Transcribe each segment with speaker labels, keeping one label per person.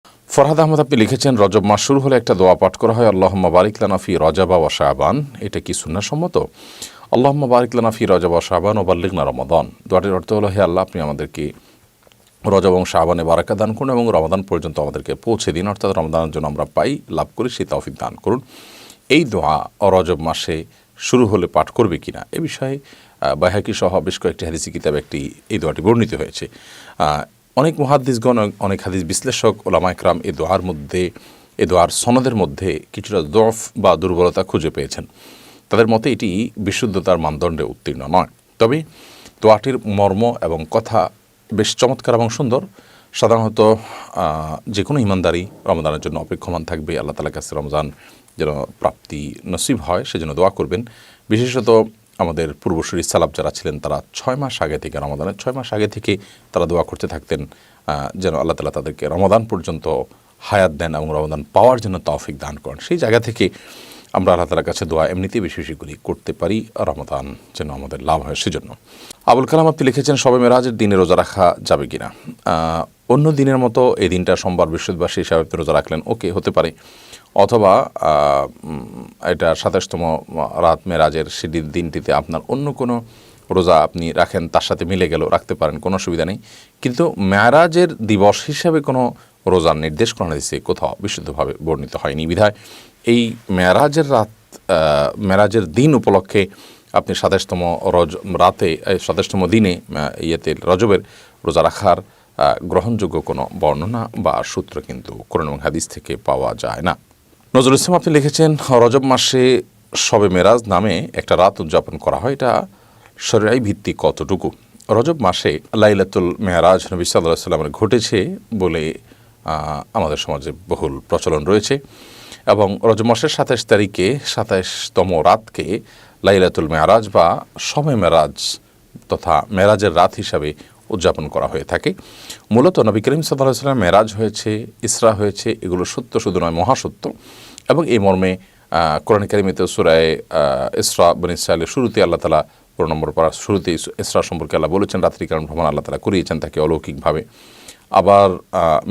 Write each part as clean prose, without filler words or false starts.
Speaker 1: ফরহাদ আহমদ আপনি লিখেছেন, রজব মাস শুরু হলে একটা দোয়া পাঠ করা হয়, আল্লাহুম্মা বারিক লানা ফি রজব ওয়া শাবান। এটা কি সুন্নাহসম্মত? আল্লাহুম্মা বারিক লানা ফি রজব ওয়া শাবান ওয়া বাল্লিগনা রমাদান। দোয়াটির অর্থ হলো, হে আল্লাহ, আপনি আমাদেরকে রজব এবং শাবানে বারাকা দান করুন এবং রমাদান পর্যন্ত আমাদেরকে পৌঁছে দিন, অর্থাৎ রমাদানের জন্য আমরা পাই লাভ করি সেই তৌফিক দান করুন। এই দোয়া রজব মাসে শুরু হলে পাঠ করবে কিনা এ বিষয়ে বাইহাকি সহ বেশ কয়েকটি হাদিসি কিতাবে এই দোয়াটি বর্ণিত হয়েছে। অনেক মুহাদ্দিসগণ, অনেক হাদিস বিশ্লেষক, ওলামা ইকরাম এ দোয়ার সনদের মধ্যে কিছুটা দফ বা দুর্বলতা খুঁজে পেয়েছেন। তাদের মতে এটি বিশুদ্ধতার মানদণ্ডে উত্তীর্ণ নয়। তবে দোয়াটির মর্ম এবং কথা বেশ চমৎকার এবং সুন্দর। সাধারণত যে কোনো ইমানদারি রমজানের জন্য অপেক্ষমান থাকবে, আল্লাহ তাআলার কাছে রমজান যেন প্রাপ্তি নসিব হয় সেজন্য দোয়া করবেন। বিশেষত আমাদের পূর্বসূরি সালাফ যারা ছিলেন তারা 6 মাস আগে থেকে, রমাদানের 6 মাস আগে থেকে তারা দোয়া করতে থাকতেন যেন আল্লাহ তাআলা তাদেরকে রমাদান পর্যন্ত হায়াত দেন এবং রমাদান পাওয়ার জন্য তৌফিক দান করেন। সেই জায়গা থেকে আমরা আল্লাহ তাআলার কাছে দোয়া এমনিতেই বেশি বেশি করে করতে পারি, রমাদান যেন আমাদের লাভ হয় সেজন্য। আবুল কালাম আপনি লিখেছেন, শবে মেরাজের দিনে রোজা রাখা যাবে কিনা? অন্য দিনের মতো এই দিনটা সোমবার বৃহস্পতিবার সেই হিসাবে রোজা রাখলেন, ওকে, হতে পারে। অথবা এটা 27তম রাত মেরাজের সেই দিনটিতে আপনার অন্য কোনো রোজা আপনি রাখেন, তার সাথে মিলে গেল, রাখতে পারেন, কোনো অসুবিধা নেই। কিন্তু মেরাজের দিবস হিসাবে কোনো রোজার নির্দেশ কোরআনে হাদিসে কোথাও বিশুদ্ধভাবে বর্ণিত হয়নি। বিধায় এই মেরাজের দিন উপলক্ষে আপনি 27তম রাতে 27তম দিনে রজবের রোজা রাখার গ্রহণযোগ্য কোনো বর্ণনা বা সূত্র কিন্তু কোরআন এবং হাদিস থেকে পাওয়া যায় না। নজরুল ইসলাম আপনি লিখেছেন, রজব মাসে শবে মেরাজ নামে একটা রাত উদযাপন করা হয়, এটা শরীআই ভিত্তিক কতটুকু? রজব মাসে লাইলাতুল মেরাজ নবী সাল্লাল্লাহু আলাইহি ওয়াসাল্লামের ঘটেছে বলে আমাদের সমাজে বহুল প্রচলন রয়েছে এবং রজব মাসের 27 তারিখে 27তম রাতকে লাইলাতুল মেরাজ বা শবে মেরাজ তথা মেরাজের রাত হিসাবে উদযাপন করা হয়ে থাকে। মূলত নবী করিম সাল্লাল্লাহু আলাইহি ওয়াসাল্লাম মেরাজ হয়েছে, ইসরা হয়েছে, এগুলো সত্য শুধু নয়, মহাসত্য। এবং এই মর্মে কোরআন কারিমেতে সূরা ইসরা বনী ইসরাঈলের শুরুতে আল্লাহ তাআলা 15 নম্বর পারা শুরুতেই ইসরা সম্পর্কে আল্লাহ বলেছেন, রাত্রিকালীন ভ্রমণ আল্লাহ তাআলা করিয়েছেন তাকে অলৌকিকভাবে। আবার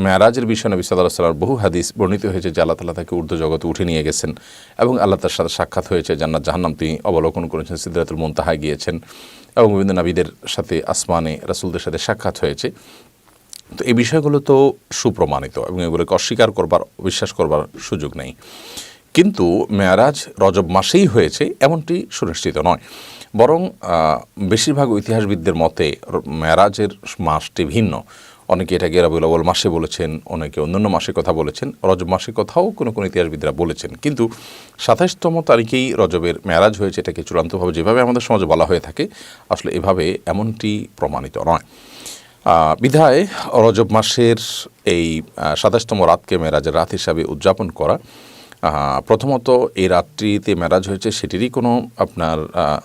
Speaker 1: মেরাজের বিষয়ে নবী সাল্লাল্লাহু আলাইহি ওয়াসাল্লাম বহু হাদিস বর্ণিত হয়েছে যে আল্লাহ তাআলা তাকে ঊর্ধ্ব জগতে উঠে নিয়ে গেছেন এবং আল্লাহ তার সাথে সাক্ষাৎ হয়েছে, জান্নাত জাহান্নাম তিনি অবলোকন করেছেন, সিদরাতুল মুনতাহায় গিয়েছেন এবং বিভিন্ন নবীদের সাথে আসমানে রাসূলদের সাথে সাক্ষাৎ হয়েছে। তো এই বিষয়গুলো তো সুপ্রমাণিত এবং এগুলোকে অস্বীকার করবার, বিশ্বাস করবার সুযোগ নেই। কিন্তু মেরাজ রজব মাসেই হয়েছে এমনটি সুনিশ্চিত নয়, বরং বেশিরভাগ ইতিহাসবিদদের মতে মেরাজের মাসটি ভিন্ন। অনেকে এটাকে রবিউল আউয়াল মাসে বলেছেন, অনেকে অন্যান্য মাসের কথা বলেছেন, রজব মাসের কথাও কোনো কোনো ইতিহাসবিদরা বলেছেন। কিন্তু 27তম তারিখেই রজবের মেরাজ হয়েছে, এটাকে চূড়ান্তভাবে যেভাবে আমাদের সমাজে বলা হয়ে থাকে আসলে এভাবে এমনটি প্রমাণিত নয়। বিধায় রজব মাসের এই 27তম রাতকে মেরাজের রাত হিসাবে উদযাপন করা, প্রথমত এই রাত্রিতে মেরাজ হয়েছে সেটিরই কোনো আপনার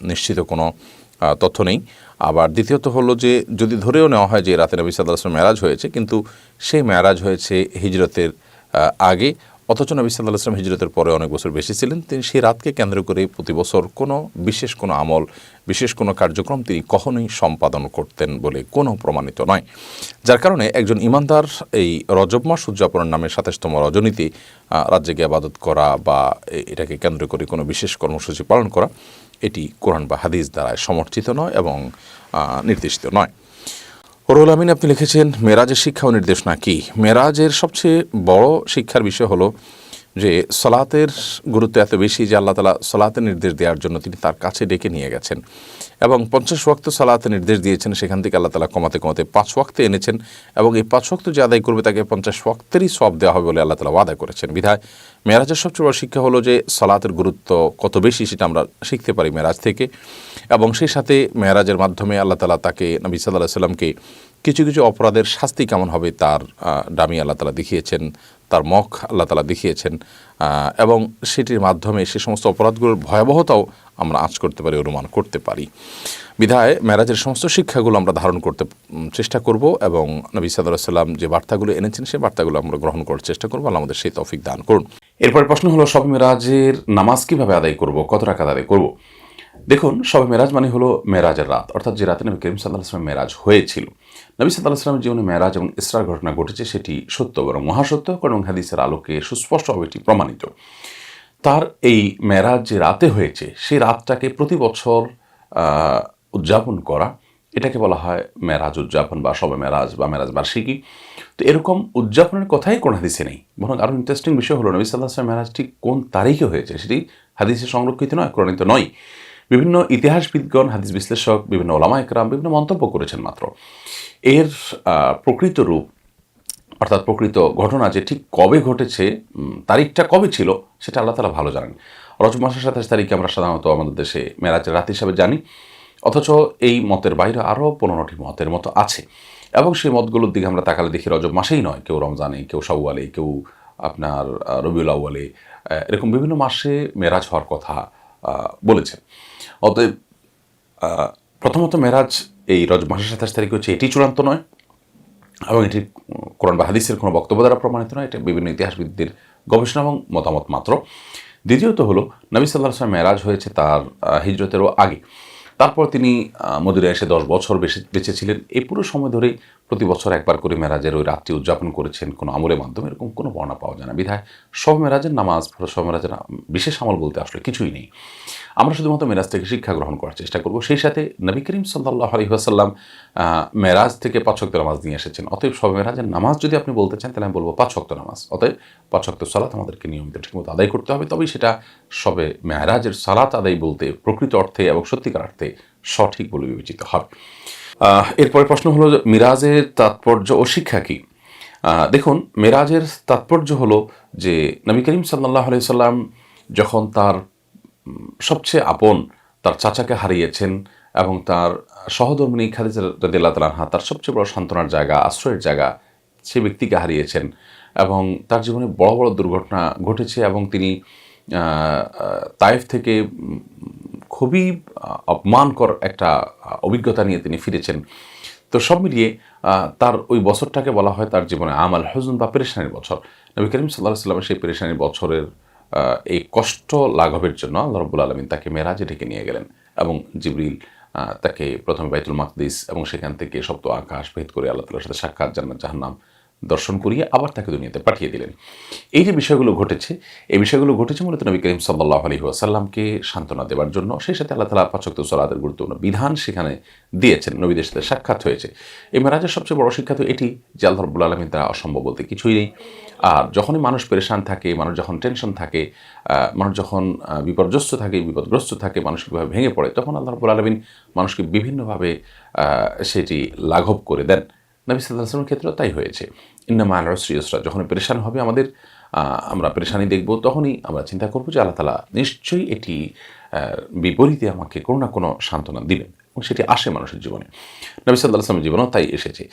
Speaker 1: নিশ্চিত কোনো তথ্য নেই। আবার দ্বিতীয়ত হলো যে যদি ধরেও নেওয়া হয় যে রাতে নবী সাল্লাল্লাহু আলাইহি ওয়াসাল্লাম মেরাজ হয়েছে, কিন্তু সেই মেরাজ হয়েছে হিজরতের আগে, অথচ নবী সাল্লাল্লাহু আলাইহি ওয়াসাল্লাম হিজরতের পরে অনেক বছর বেশি ছিলেন, তিনি সেই রাতকে কেন্দ্র করে প্রতি বছর কোনো বিশেষ কোনো আমল, বিশেষ কোনো কার্যক্রম তিনি কখনোই সম্পাদন করতেন বলে কোনো প্রমাণিত নয়। যার কারণে একজন ইমানদার এই রজব মাস উদযাপনের নামে 27তম রজনীতে রাত জেগে ইবাদত করা বা এটাকে কেন্দ্র করে কোনো বিশেষ কর্মসূচি পালন করা, এটি কোরআন বা হাদিস দ্বারা সমর্থিত নয় এবং নির্দেশিত নয়। রুহুল আমিন আপনি লিখেছেন, মেরাজের শিক্ষা ও নির্দেশনা কি? মেরাজের সবচেয়ে বড় শিক্ষার বিষয় হলো যে সালাতের গুরুত্ব এত বেশি যে আল্লাহ তাআলা সালাতের নির্দেশ দেওয়ার জন্য তিনি তার কাছে ডেকে নিয়ে গেছেন এবং 50 ওয়াক্ত সালাতের নির্দেশ দিয়েছেন, সেখান থেকে আল্লাহ তাআলা কমাতে কমাতে 5 ওয়াক্তে এনেছেন এবং এই 5 ওয়াক্ত যে আদায় করবে তাকে 50 ওয়াক্তেরই সওয়াব দেওয়া হবে বলে আল্লাহ তাআলা ওয়াদা করেছেন। বিধায় মেরাজের সবচেয়ে বড় শিক্ষা হলো যে সালাতের গুরুত্ব কত বেশি সেটা আমরা শিখতে পারি মেরাজ থেকে। এবং সেই সাথে মেরাজের মাধ্যমে আল্লাহ তাআলা তাকে, নবী সাল্লাল্লাহু আলাইহি ওয়াসাল্লামকে কিছু কিছু অপরাধের শাস্তি কেমন হবে তার ডামি আল্লাহ তাআলা দেখিয়েছেন, তার মুখ আল্লাহ তাআলা দেখিয়েছেন এবং সেটির মাধ্যমে সে সমস্ত অপরাধগুলোর ভয়াবহতাও আমরা আঁচ করতে পারি, অনুমান করতে পারি। বিধায় মেরাজের সমস্ত শিক্ষাগুলো আমরা ধারণ করতে চেষ্টা করব এবং নবী সাল্লাল্লাহু আলাইহি ওয়াসাল্লাম যে বার্তাগুলো এনেছেন সেই বার্তাগুলো আমরা গ্রহণ করার চেষ্টা করব। আল্লাহ আমাদের সেই তৌফিক দান করুন। এরপর প্রশ্ন হলো, শবে মেরাজের নামাজ কীভাবে আদায় করব, কত রাকাত আদায় করব? দেখুন, শবে মেরাজ মানে হলো মেরাজের রাত, অর্থাৎ যে রাতে নবী করিম সাল্লাল্লাহু আলাইহি ওয়াসাল্লাম মেরাজ হয়েছিল
Speaker 2: নবী সাল্লাল্লাহু আলাইহি ওয়াসাল্লামের জীবনে মেরাজ এবং ইসরার ঘটনা ঘটেছে, সেটি সত্য এবং মহাসত্য, এবং হাদিসের আলোকে সুস্পষ্টভাবে এটি প্রমাণিত। তার এই মেরাজ যে রাতে হয়েছে, সেই রাতটাকে প্রতি বছর উদযাপন করা, এটাকে বলা হয় মেরাজ উদযাপন বা শবে মেরাজ বা মেরাজ বার্ষিকী। তো এরকম উদযাপনের কথাই কোন হাদিসে নেই। বরং আরও ইন্টারেস্টিং বিষয় হলো, নবী সাল্লাল্লাহু আলাইহি ওয়াসাল্লাম মেরাজ ঠিক কোন তারিখে হয়েছে সেটি হাদিসে সংরক্ষিত নয়, প্রণীত নয়। বিভিন্ন ইতিহাসবিদগণ, হাদিস বিশ্লেষক, বিভিন্ন ওলামা একরাম বিভিন্ন মন্তব্য করেছেন মাত্র। এর প্রকৃত রূপ, অর্থাৎ প্রকৃত ঘটনা যে ঠিক কবে ঘটেছে, তারিখটা কবে ছিল, সেটা আল্লাহ তাআলা ভালো জানেন। রজব মাসের 27 তারিখে আমরা সাধারণত আমাদের দেশে মেরাজের রাত হিসাবে জানি, অথচ এই মতের বাইরে আরও 15টি মতের মতো আছে। এবং সেই মতগুলোর দিকে আমরা তাকালে দেখি রজব মাসেই নয়, কেউ রমজানে, কেউ শাওয়ালে, কেউ আপনার রবিউল আউয়ালে, এরকম বিভিন্ন মাসে মেরাজ হওয়ার কথা বলেছেন। অতএব প্রথমত মেরাজ এই রজব মাসের 27 তারিখে হচ্ছে, এটি চূড়ান্ত নয় এবং এটি কোরআন বা হাদিসের কোনো বক্তব্য দ্বারা প্রমাণিত নয়, এটা বিভিন্ন ইতিহাসবিদদের গবেষণা এবং মতামত মাত্র। দ্বিতীয়ত হলো, নবী সাল্লাল্লাহু আলাইহি ওয়াসাল্লাম মেরাজ হয়েছে তার হিজরতেরও আগে। তারপর তিনি মদিনায় এসে 10 বছর বেঁচে ছিলেন। এই পুরো সময় ধরেই প্রতি বছর একবার করে মেরাজের ওই রাতটি উদযাপন করেছেন কোনো আমলের মাধ্যমে, এরকম কোনো বর্ণনা পাওয়া যায় না। বিধায় শবে মেরাজের নামাজ, শবে মেরাজের বিশেষ আমল বলতে আসলে কিছুই নেই। আমরা শুধুমাত্র মেরাজ থেকে শিক্ষা গ্রহণ করার চেষ্টা করব। সেই সাথে নবী করিম সাল্লাল্লাহু আলাইহি ওয়াসাল্লাম মেরাজ থেকে 5 ওয়াক্ত নামাজ নিয়ে এসেছেন। অতএব শবে মেরাজের নামাজ যদি আপনি বলতে চান, তাহলে আমি বলবো 5 ওয়াক্ত নামাজ। অতএব 5 ওয়াক্ত সালাত আমাদেরকে নিয়মিত ঠিকমতো আদায় করতে হবে, তবেই সেটা শবে মেরাজের সালাত আদায় বলতে প্রকৃত অর্থে এবং সত্যিকার অর্থে সঠিক বলে বিবেচিত হবে। এরপরে প্রশ্ন হলো, মিরাজের তাৎপর্য ও শিক্ষা কী? দেখুন, মেরাজের তাৎপর্য হলো যে নবী করিম সাল্লাল্লাহু আলাইহি ওয়াসাল্লাম যখন তার সবচেয়ে আপন তার চাচাকে হারিয়েছেন এবং তার সহধর্মিণী খাদিজা রাদিয়াল্লাহু তাআলা আনহা, তার সবচেয়ে বড় সান্ত্বনার জায়গা, আশ্রয়ের জায়গা, সে ব্যক্তিকে হারিয়েছেন এবং তার জীবনে বড় বড় দুর্ঘটনা ঘটেছে এবং তিনি তায়েফ থেকে খুবই অপমানকর একটা অভিজ্ঞতা নিয়ে তিনি ফিরেছেন। তো সব মিলিয়ে তার ওই বছরটাকে বলা হয় তার জীবনে আমাল হুজুন বা পেরেশানির বছর। নবী করিম সাল্লাল্লাহু আলাইহি ওয়াসাল্লামের সেই পেরেশানির বছরের এই কষ্ট লাঘবের জন্য আল্লাহ রাব্বুল আলামিন তাকে মেরাজে ডেকে নিয়ে গেলেন এবং জিবরিল তাকে প্রথমে বাইতুল মাকদিস এবং সেখান থেকে সপ্ত আকাশ ভেদ করে আল্লাহ তাআলার সাথে সাক্ষাৎ, জান্নাত জাহান্নাম দর্শন করিয়ে আবার তাকে দুনিয়াতে পাঠিয়ে দিলেন। এই যে বিষয়গুলো ঘটেছে, এই বিষয়গুলো ঘটেছে মূলত নবী করিম সাল্লাল্লাহু আলাইহি ওয়াসাল্লামকে সান্ত্বনা দেওয়ার জন্য। সেই সাথে আল্লাহ তাআলা 5 ওয়াক্ত সালাতের গুরুত্বপূর্ণ বিধান সেখানে দিয়েছেন, নবীদের সাথে সাক্ষাৎ হয়েছে। এই মেরাজের সবচেয়ে বড় শিক্ষা তো এটি যে আল্লাহ রাব্বুল আলামিন দ্বারা অসম্ভব বলতে কিছুই নেই। আর যখনই মানুষ পেরেশান থাকে, মানুষ যখন টেনশন থাকে, মানুষ যখন বিপর্যস্ত থাকে, বিপদগ্রস্ত থাকে, মানসিকভাবে ভেঙে পড়ে, তখন আল্লাহ রাব্বুল আলামিন মানুষকে বিভিন্নভাবে সেটি লাঘব করে দেন। নবী সাল্লাল্লাহু আলাইহি ওয়াসাল্লামের ক্ষেত্রেও তাই হয়েছে। ইন্না মা'আল উসরি ইউসরা, যখন পেরেশান হবে আমাদের, আমরা পেরেশানি দেখব, তখনই আমরা চিন্তা করব যে আল্লাহ তাআলা নিশ্চয়ই এটি বিপরীতে আমাকে কোনো না কোনো সান্ত্বনা দিবেন, এবং সেটি আসে মানুষের জীবনে। নবী সাল্লাল্লাহু আলাইহি ওয়াসাল্লামের জীবনেও তাই এসেছে।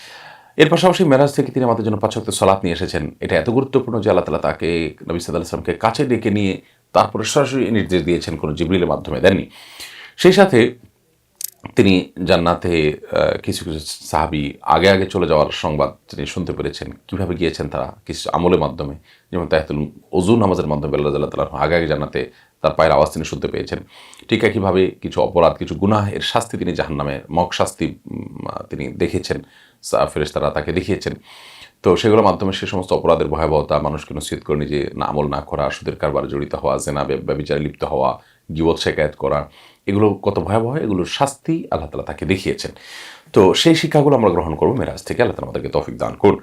Speaker 2: এর পাশাপাশি মেরাজ থেকে তিনি আমাদের জন্য 5 ওয়াক্ত সালাত নিয়ে এসেছেন। এটা এত গুরুত্বপূর্ণ যে আল্লাহ তাআলা তাকে, নবী সাল্লাল্লাহু আলাইহি ওয়াসাল্লামকে কাছে ডেকে নিয়ে তারপরে সরাসরি নির্দেশ দিয়েছেন, কোনো জিবরিলের মাধ্যমে দেননি। সেই সাথে তিনি জান্নাতে কিছু কিছু সাহাবী আগে চলে যাওয়ার সংবাদ তিনি শুনতে পেরেছেন। কীভাবে গিয়েছেন তারা? কিছু আমলের মাধ্যমে, যেমন তাহিয়াতুল ওযু নামাজের মাধ্যমে আল্লাহ তাআলা আগে জান্নাতে তার পায়ের আওয়াজ তিনি শুনতে পেয়েছেন। ঠিক একইভাবে কিছু অপরাধ, কিছু গুনাহের শাস্তি তিনি জাহান্নামে শাস্তি তিনি দেখেছেন, ফেরেশতারা তাকে দেখিয়েছেন। তো সেগুলোর মাধ্যমে সে সমস্ত অপরাধের ভয়াবহতা, মানুষকে নসিহত করে নিজে আমল না করা, সুদের কারবারে জড়িত হওয়া, জেনা ব্যভিচারে লিপ্ত হওয়া, গীবত শিকায়াত করা, এগুলো কত ভয়াবহ, এগুলোর শাস্তি আল্লাহ তাআলা তাকে দেখিয়েছেন। তো সেই শিক্ষাগুলো আমরা গ্রহণ করব মেরাজ থেকে। আল্লাহ তাআলা আমাদেরকে তৌফিক দান করুন।